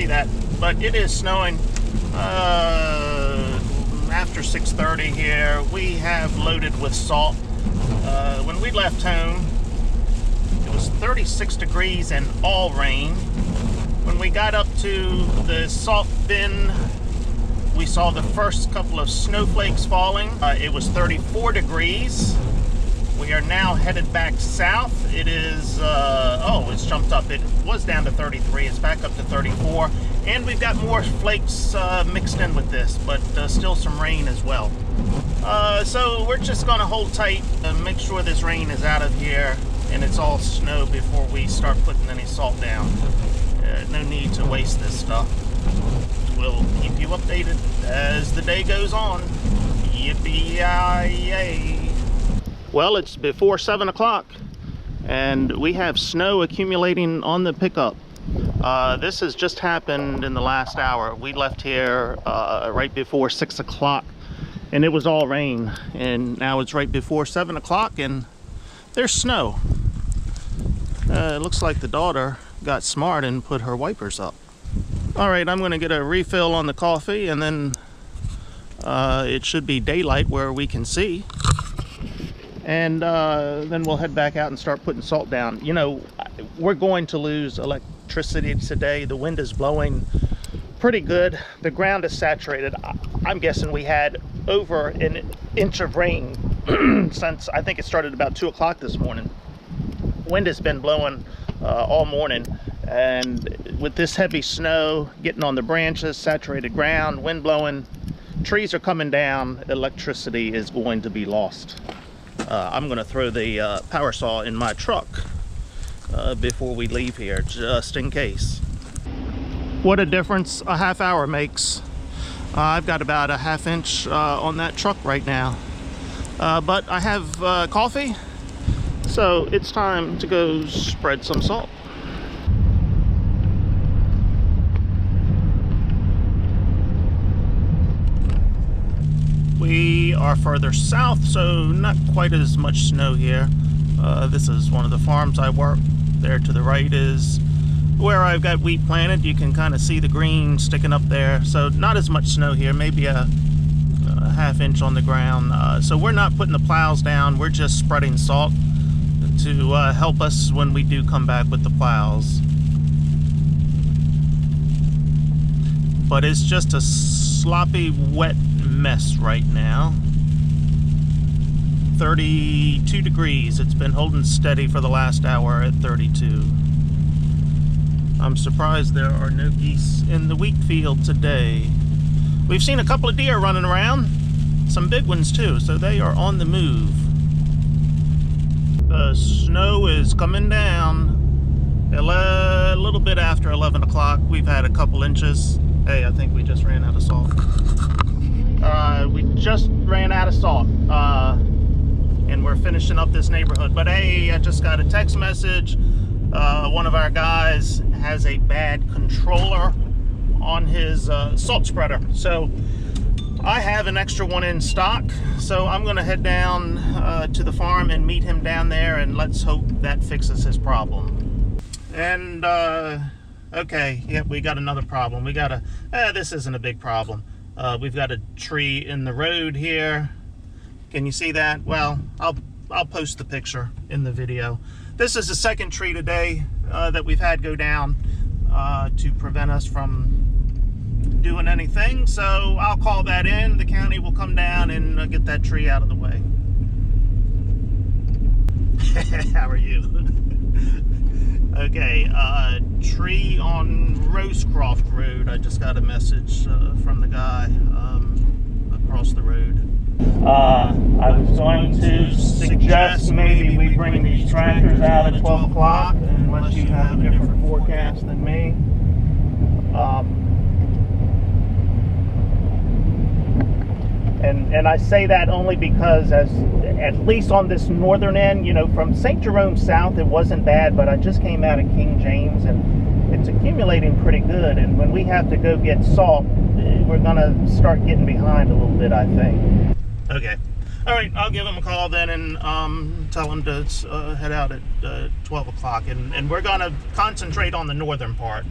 that, but it is snowing. After 6:30 here, we have loaded with salt. When we left home, it was 36 degrees and all rain. When we got up to the salt bin, we saw the first couple of snowflakes falling. It was 34 degrees. We are now headed back south. It is, it's jumped up. It was down to 33. It's back up to 34. And we've got more flakes mixed in with this, but still some rain as well. So we're just gonna hold tight and make sure this rain is out of here and it's all snow before we start putting any salt down. No need to waste this stuff. We'll keep you updated as the day goes on. Yippee-yay. Well, it's before 7 o'clock and we have snow accumulating on the pickup. This has just happened in the last hour. We left here right before 6 o'clock and it was all rain, and now it's right before 7 o'clock and there's snow. It looks like the daughter got smart and put her wipers up. All right, I'm gonna get a refill on the coffee and then it should be daylight where we can see. And then we'll head back out and start putting salt down. You know, we're going to lose electricity today. The wind is blowing pretty good. The ground is saturated. I'm guessing we had over an inch of rain since I think it started about 2 o'clock this morning. Wind has been blowing all morning, and with this heavy snow getting on the branches, saturated ground, wind blowing, trees are coming down, electricity is going to be lost. I'm going to throw the power saw in my truck before we leave here, just in case. What a difference a half hour makes. I've got about a ½ inch on that truck right now. But I have coffee, so it's time to go spread some salt. We are further south, so not quite as much snow here. This is one of the farms I work. There to the right is where I've got wheat planted. You can kind of see the green sticking up there. So not as much snow here, maybe a ½ inch on the ground. So we're not putting the plows down. We're just spreading salt to help us when we do come back with the plows. But it's just a sloppy, wet mess right now. 32 degrees. It's been holding steady for the last hour at 32. I'm surprised there are no geese in the wheat field today. We've seen a couple of deer running around, some big ones too, so they are on the move. The snow is coming down a little bit after 11 o'clock. We've had a couple inches. Hey, I think we just ran out of salt. We just ran out of salt, and we're finishing up this neighborhood. But hey, I just got a text message. One of our guys has a bad controller on his salt spreader, so I have an extra one in stock. So I'm gonna head down to the farm and meet him down there, and let's hope that fixes his problem. And okay, yeah, we got another problem. We got this isn't a big problem. We've got a tree in the road here. Can you see that? Well, I'll post the picture in the video. This is the second tree today that we've had go down to prevent us from doing anything. So I'll call that in. The county will come down and get that tree out of the way. How are you? Okay, tree on Rosecroft Road. I just got a message from the guy across the road. I was going to suggest maybe we bring these tractors out at 12 o'clock, unless you have a different forecast than me. And I say that only because, at least on this northern end, you know, from St. Jerome south, it wasn't bad, but I just came out of King James and it's accumulating pretty good. And when we have to go get salt, we're gonna start getting behind a little bit, I think. Okay. All right, I'll give him a call then and tell him to head out at 12 o'clock. And we're gonna concentrate on the northern part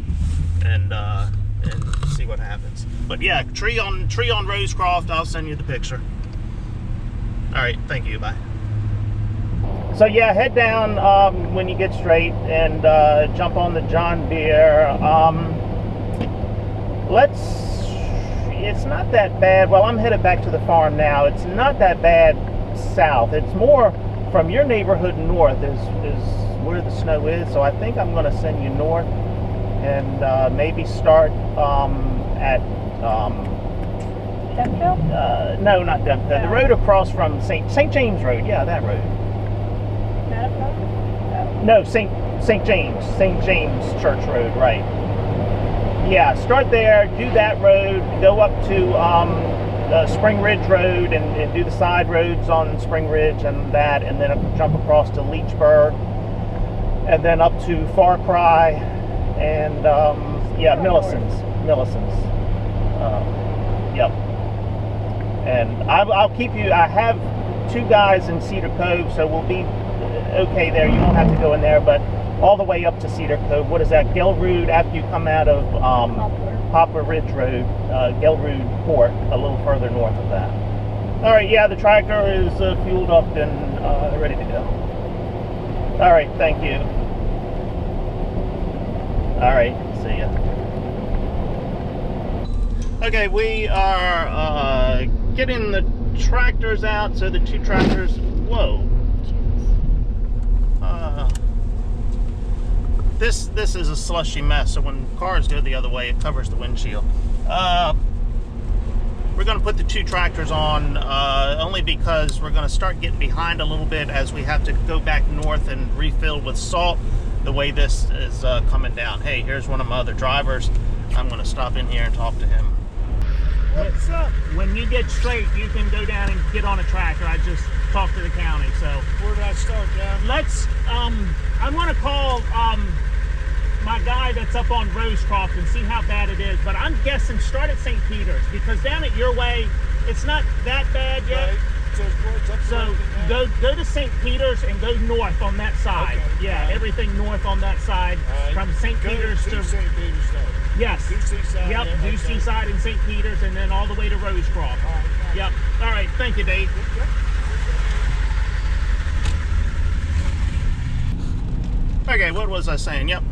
and But yeah, tree on Rosecroft. I'll send you the picture. All right, thank you. Bye. So yeah, head down when you get straight and jump on the John Deere. It's not that bad. Well, I'm headed back to the farm now. It's not that bad south. It's more from your neighborhood north is where the snow is. So I think I'm going to send you north and maybe start at Dempfield? No, not Dempfield. The road across from St. James Road. Yeah, that road. No, St. James Church Road, right. Yeah, start there, do that road, go up to Spring Ridge Road and do the side roads on Spring Ridge and that, and then jump across to Leechburg, and then up to Far Cry, and yeah, Millicent's. Yep. And I'll keep you, I have 2 guys in Cedar Cove, so we'll be okay there. You won't have to go in there, but all the way up to Cedar Cove. What is that? Gelrude, after you come out of Poplar Ridge Road, Gelrude Port, a little further north of that. All right, yeah, the tractor is fueled up and ready to go. All right, thank you. All right, see ya. Okay, we are getting the tractors out. So the 2 tractors, whoa. This is a slushy mess, so when cars go the other way, it covers the windshield. We're going to put the 2 tractors on only because we're going to start getting behind a little bit as we have to go back north and refill with salt the way this is coming down. Hey, here's one of my other drivers. I'm going to stop in here and talk to him. What's up? When you get straight, you can go down and get on a tractor. I just talked to the county, so. Where did I start, John? Let's, I want to call my guy that's up on Rosecroft and see how bad it is, but I'm guessing start at St. Peter's, because down at your way, it's not that bad yet. Right. So go to St. Peter's and go north on that side. Okay. Yeah, right. Everything north on that side, Right. from St. Peter's to St. Peter's though. Yes. Do Seaside. Yep, Yeah, do okay. Seaside and St. Peter's, and then all the way to Rosecroft. All right. Yep. All right. Thank you, Dave. Yep. Okay, what was I saying? Yep.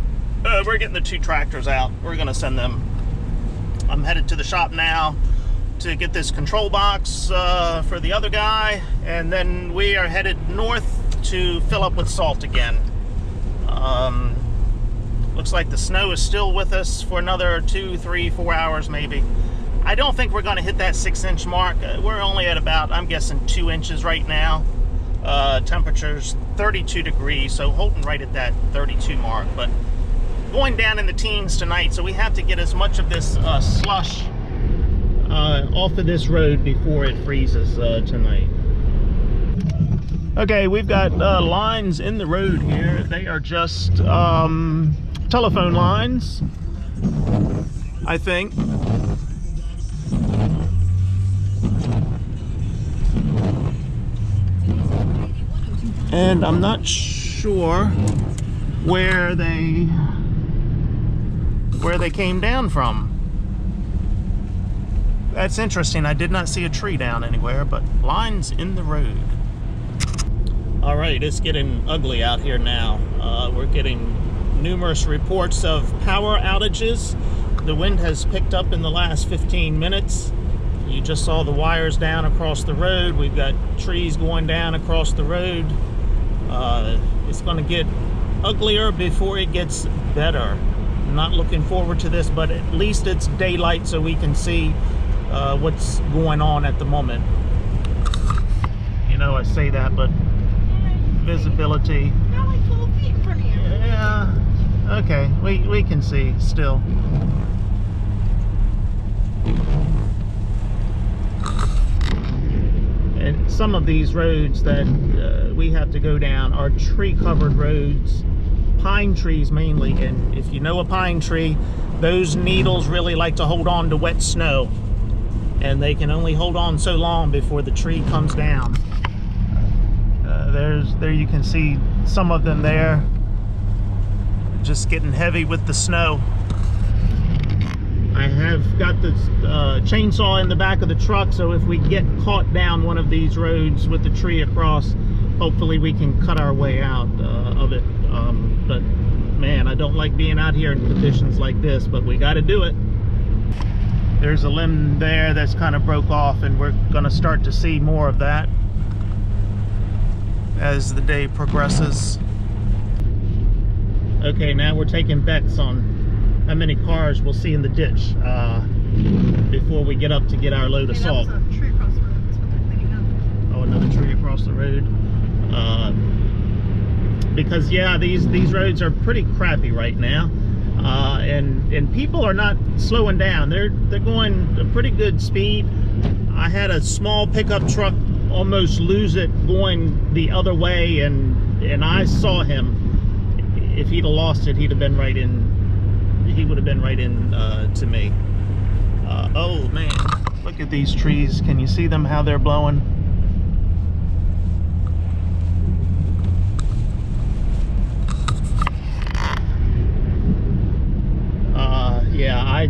We're getting the 2 tractors out. We're going to send them. I'm headed to the shop now to get this control box for the other guy, and then we are headed north to fill up with salt again. Looks like the snow is still with us for another 2, 3, 4 hours maybe. I don't think we're going to hit that 6-inch mark. We're only at about, I'm guessing, 2 inches right now. Temperature's 32 degrees, so holding right at that 32 mark, but going down in the teens tonight, so we have to get as much of this slush off of this road before it freezes tonight. Okay, we've got lines in the road here. They are just telephone lines, I think. And I'm not sure where they came down from. That's interesting. I did not see a tree down anywhere, but lines in the road. All right, it's getting ugly out here now. We're getting numerous reports of power outages. The wind has picked up in the last 15 minutes. You just saw the wires down across the road. We've got trees going down across the road. It's going to get uglier before it gets better. I'm not looking forward to this, but at least it's daylight so we can see what's going on at the moment. You know, I say that, but visibility. Got like 12 feet in front of you. Yeah, okay, we can see still. And some of these roads that we have to go down are tree-covered roads, pine trees mainly, and if you know a pine tree, those needles really like to hold on to wet snow, and they can only hold on so long before the tree comes down. There you can see some of them there, just getting heavy with the snow. I have got the chainsaw in the back of the truck, so if we get caught down one of these roads with the tree across, hopefully we can cut our way out of it. But man, I don't like being out here in conditions like this, but we got to do it. There's a limb there that's kind of broke off, and we're going to start to see more of that as the day progresses. Okay, now we're taking bets on how many cars we'll see in the ditch before we get up to get our load of salt. That was a tree across the road. That's what they're cleaning up. Oh, another tree across the road. Because yeah, these roads are pretty crappy right now, and people are not slowing down. They're going a pretty good speed. I had a small pickup truck almost lose it going the other way, and I saw him. If he'd have lost it, he'd have been right in. He would have been right in to me. Oh man, look at these trees. Can you see them? How they're blowing? Yeah,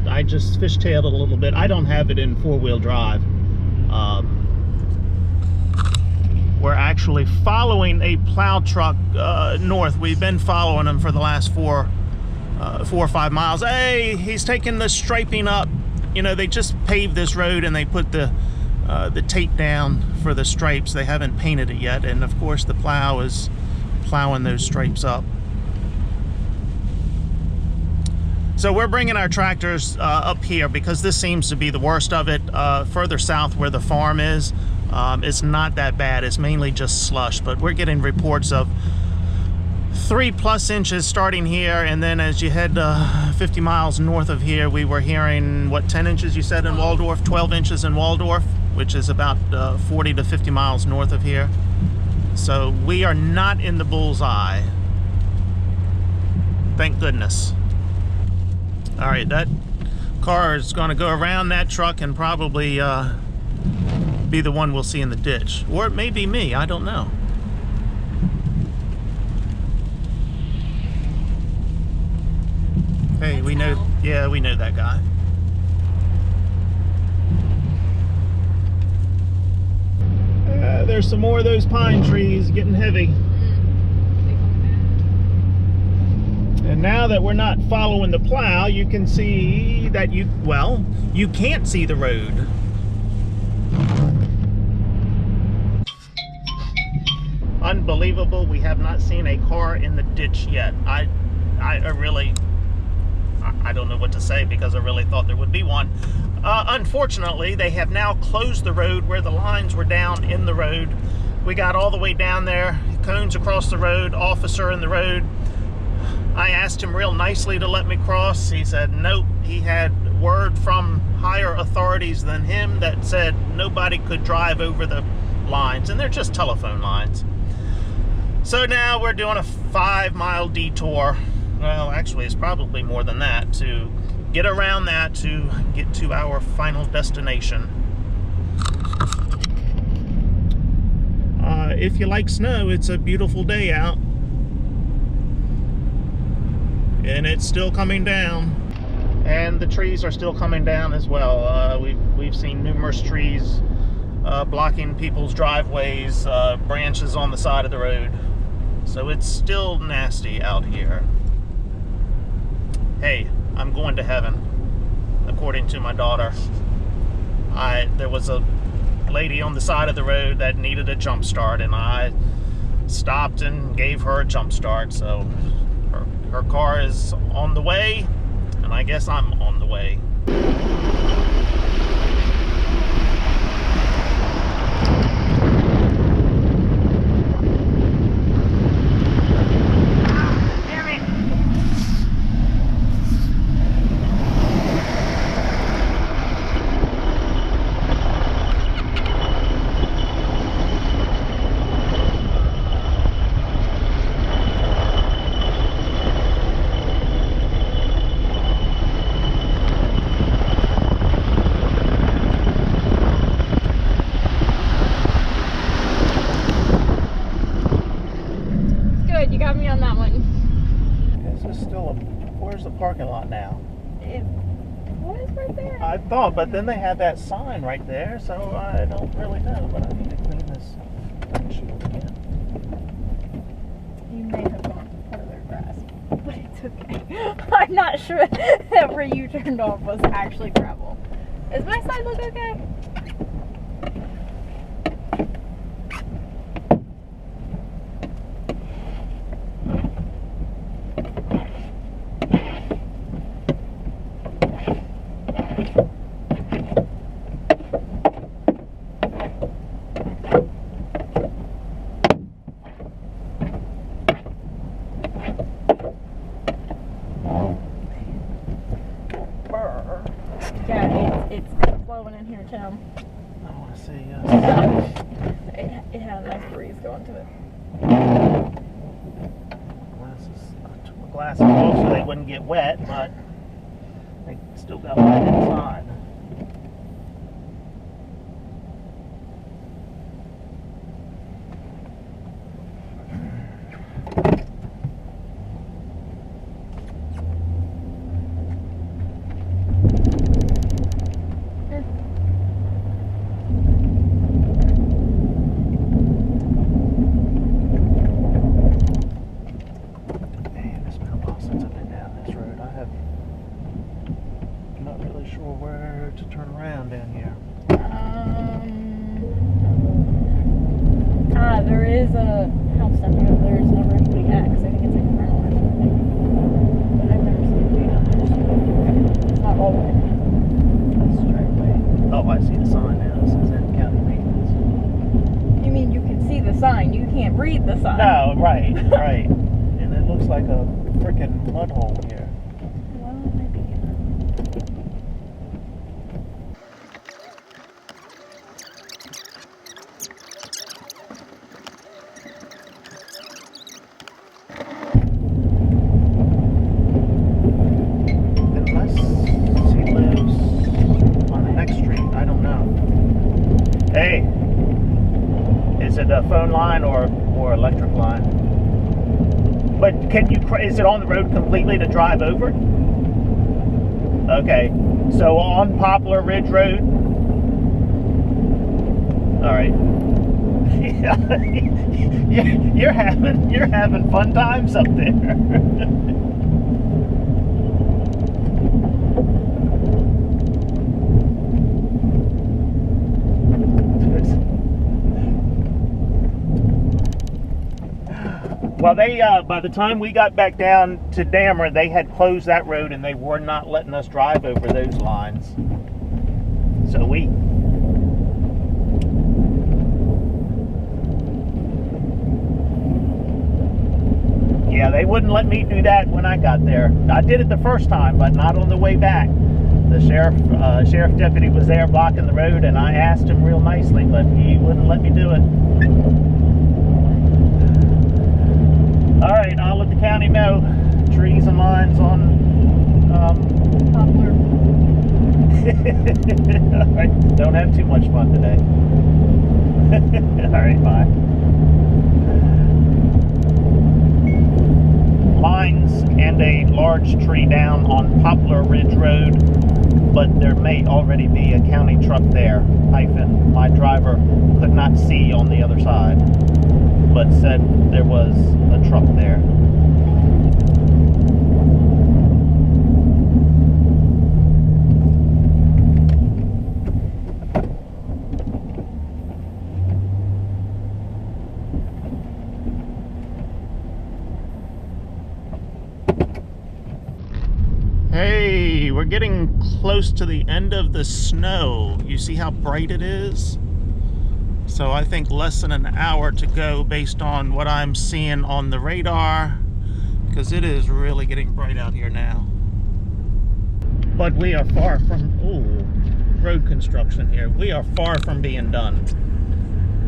I just fishtailed it a little bit. I don't have it in four-wheel drive. We're actually following a plow truck north. We've been following him for the last 4 or 5 miles. Hey, he's taking the striping up. You know, they just paved this road and they put the tape down for the stripes. They haven't painted it yet, and of course the plow is plowing those stripes up. So we're bringing our tractors up here because this seems to be the worst of it. Further south where the farm is, it's not that bad. It's mainly just slush, but we're getting reports of 3+ inches starting here, and then as you head 50 miles north of here, we were hearing, what, 10 inches you said in Waldorf? 12 inches in Waldorf, which is about 40 to 50 miles north of here. So we are not in the bullseye. Thank goodness. All right, that car is going to go around that truck and probably be the one we'll see in the ditch. Or it may be me, I don't know. Hey, we know, yeah, we know that guy. There's some more of those pine trees getting heavy. And now that we're not following the plow, you can see that you can't see the road. Unbelievable, we have not seen a car in the ditch yet. I don't know what to say because I really thought there would be one. Unfortunately, they have now closed the road where the lines were down in the road. We got all the way down there, cones across the road, officer in the road. I asked him real nicely to let me cross. He said nope. He had word from higher authorities than him that said nobody could drive over the lines, and they're just telephone lines. So now we're doing a 5-mile detour. Well, actually it's probably more than that, to get around that to get to our final destination. If you like snow, it's a beautiful day out. And it's still coming down, and the trees are still coming down as well. We've seen numerous trees blocking people's driveways, branches on the side of the road. So it's still nasty out here. Hey, I'm going to heaven, according to my daughter. There was a lady on the side of the road that needed a jump start, and I stopped and gave her a jump start. So her car is on the way, and I guess I'm on the way. right there. I thought, but then they had that sign right there, so I don't really know. But I need to clean this windshield again. You may have gone further grass, but it's okay. I'm not sure that where you turned off was actually gravel. Does my side look okay? Yeah, it's flowing in here, Tim. I want to see. It had a nice breeze going to it. I took my glasses off so they wouldn't get wet, but they still got wet inside. To turn around down here. There is a house down here. There's a number 3X. I think it's like a rental or something. But I've never seen it down there. It's not all the way straight away. Oh, I see the sign now. This is in county maintenance. You mean you can see the sign? You can't read the sign? No, right, right. And it looks like a freaking mud hole here. Well, it might be. Hey, is it a phone line or electric line? But is it on the road completely to drive over? Okay, so on Poplar Ridge Road? All right. You're having fun times up there. Well, they by the time we got back down to Dameron, they had closed that road and they were not letting us drive over those lines. So yeah, they wouldn't let me do that when I got there. I did it the first time, but not on the way back. The sheriff deputy was there blocking the road, and I asked him real nicely, but he wouldn't let me do it. All right, I'll let the county know. Trees and lines on Poplar. All right, don't have too much fun today. All right, bye. Lines and a large tree down on Poplar Ridge Road, but there may already be a county truck there. My driver could not see on the other side, but said there was a truck there. Hey, we're getting close to the end of the snow. You see how bright it is? So I think less than an hour to go based on what I'm seeing on the radar, because it is really getting bright out here now. But we are far from, road construction here. We are far from being done.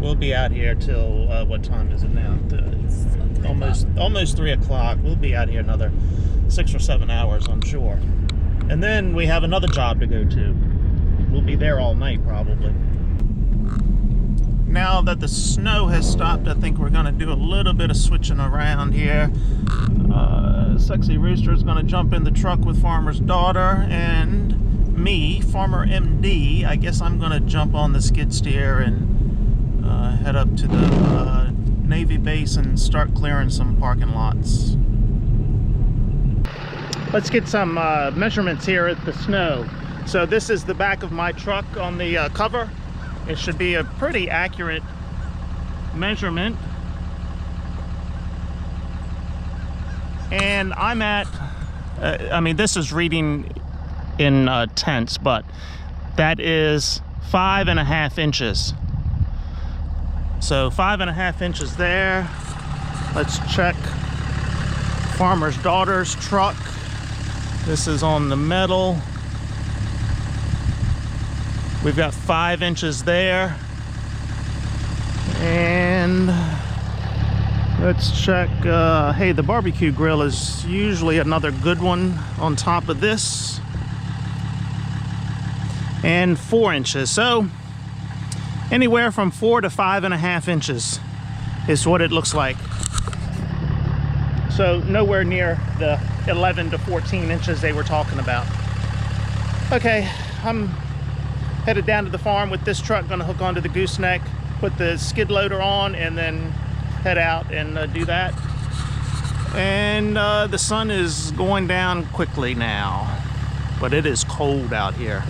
We'll be out here till, what time is it now? It's almost 3 o'clock. We'll be out here another 6 or 7 hours, I'm sure. And then we have another job to go to. We'll be there all night, probably. Now that the snow has stopped, I think we're going to do a little bit of switching around here. Sexy Rooster is going to jump in the truck with Farmer's daughter, and me Farmer MD. I guess I'm gonna jump on the skid steer and head up to the Navy base and start clearing some parking lots. Let's get some measurements here at the snow. So this is the back of my truck on the cover. It should be a pretty accurate measurement. And I'm at, I mean, this is reading in tenths, but that is 5.5 inches. So 5.5 inches there. Let's check Farmer's Daughter's truck. This is on the metal. We've got 5 inches there. And let's check, hey, the barbecue grill is usually another good one on top of this. And 4 inches. So anywhere from 4 to 5.5 inches is what it looks like. So nowhere near the 11 to 14 inches they were talking about. Okay, I'm headed down to the farm with this truck, gonna hook onto the gooseneck, put the skid loader on, and then head out and do that. And the sun is going down quickly now, but it is cold out here.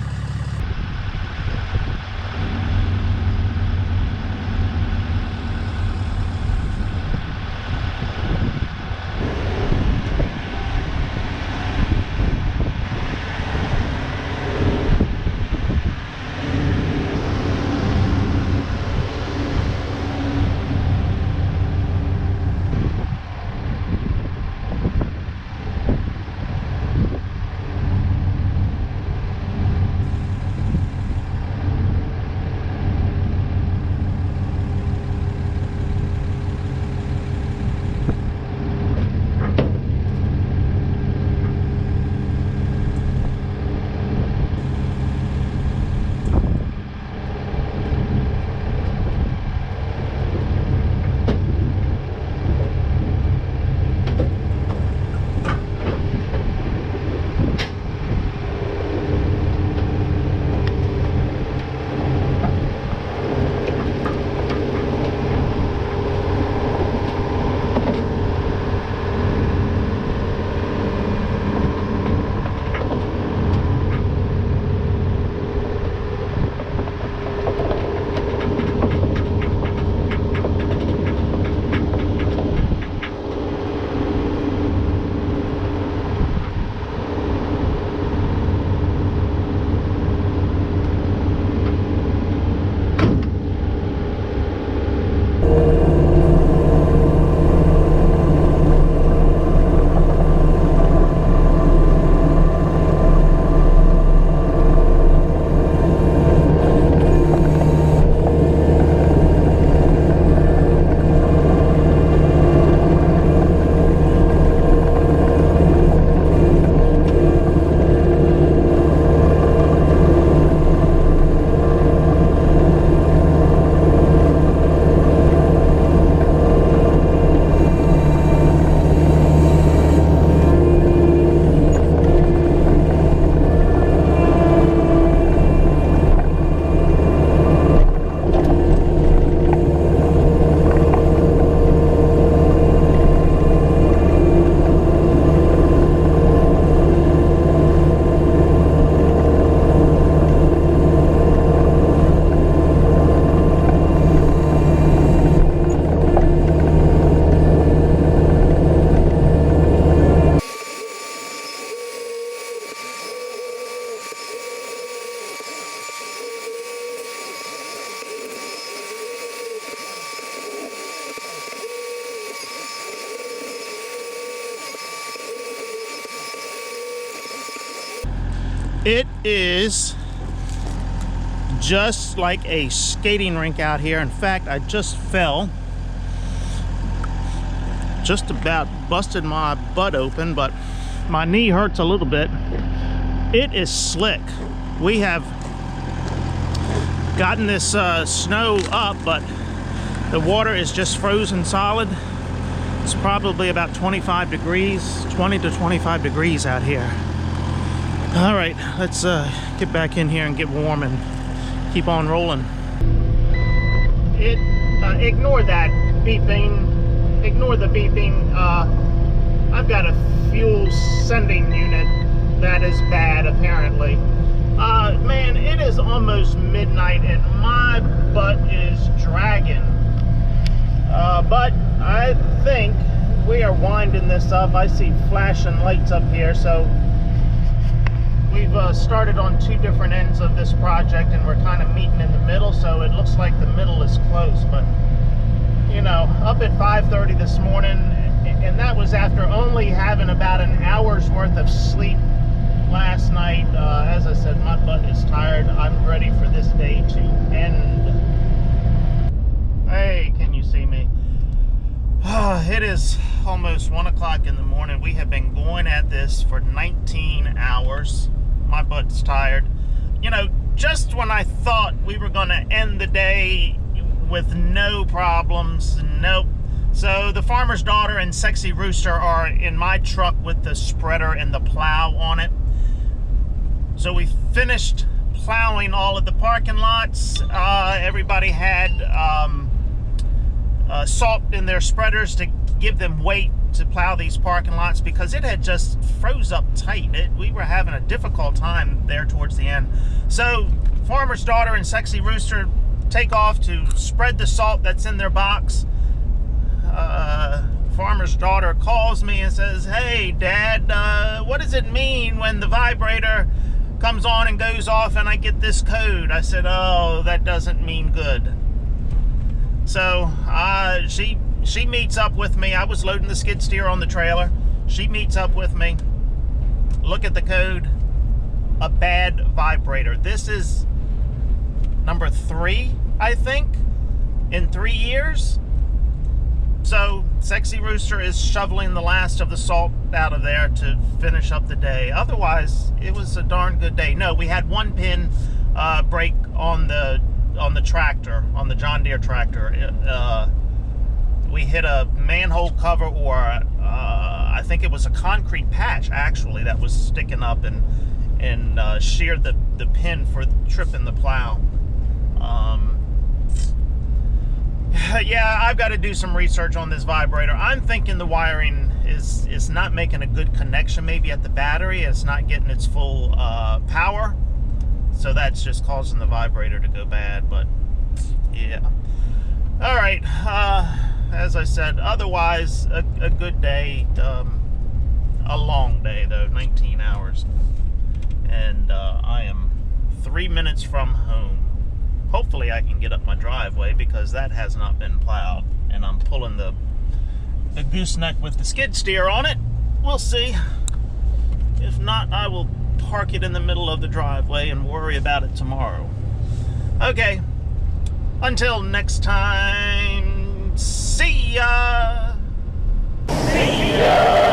It is just like a skating rink out here. In fact, I just fell. Just about busted my butt open, but my knee hurts a little bit. It is slick. We have gotten this snow up, but the water is just frozen solid. It's probably about 25 degrees, 20 to 25 degrees out here. All right, let's get back in here and get warm and keep on rolling. Ignore that beeping. Ignore the beeping. I've got a fuel sending unit that is bad, apparently. Man, it is almost midnight and my butt is dragging. But I think we are winding this up. I see flashing lights up here, so we've started on two different ends of this project and we're kind of meeting in the middle, so it looks like the middle is close. But you know, up at 5:30 this morning, and that was after only having about an hour's worth of sleep last night. As I said, my butt is tired. I'm ready for this day to end. Hey, can you see me? It is almost 1 o'clock in the morning. We have been going at this for 19 hours. My butt's tired. You know, just when I thought we were going to end the day with no problems, nope. So the farmer's daughter and Sexy Rooster are in my truck with the spreader and the plow on it. So we finished plowing all of the parking lots. Everybody had salt in their spreaders to give them weight to plow these parking lots because it had just froze up tight. We were having a difficult time there towards the end. So farmer's daughter and Sexy Rooster take off to spread the salt that's in their box. Farmer's daughter calls me and says, "Hey Dad, what does it mean when the vibrator comes on and goes off and I get this code?" I said, "Oh, that doesn't mean good." So she meets up with me. I was loading the skid steer on the trailer. She meets up with me. Look at the code. A bad vibrator. This is number 3, I think, in 3 years. So Sexy Rooster is shoveling the last of the salt out of there to finish up the day. Otherwise, it was a darn good day. No, we had 1 pin break on the tractor, on the John Deere tractor. We hit a manhole cover, or I think it was a concrete patch actually that was sticking up and sheared the pin for tripping the plow. Yeah, I've got to do some research on this vibrator. I'm thinking the wiring is not making a good connection maybe at the battery. It's not getting its full power. So that's just causing the vibrator to go bad, but yeah. All right, as I said, otherwise a good day. A long day though, 19 hours. And I am 3 minutes from home. Hopefully I can get up my driveway because that has not been plowed. And I'm pulling the gooseneck with the skid steer on it. We'll see. If not, I will park it in the middle of the driveway and worry about it tomorrow. Okay. Until next time, see ya! See ya!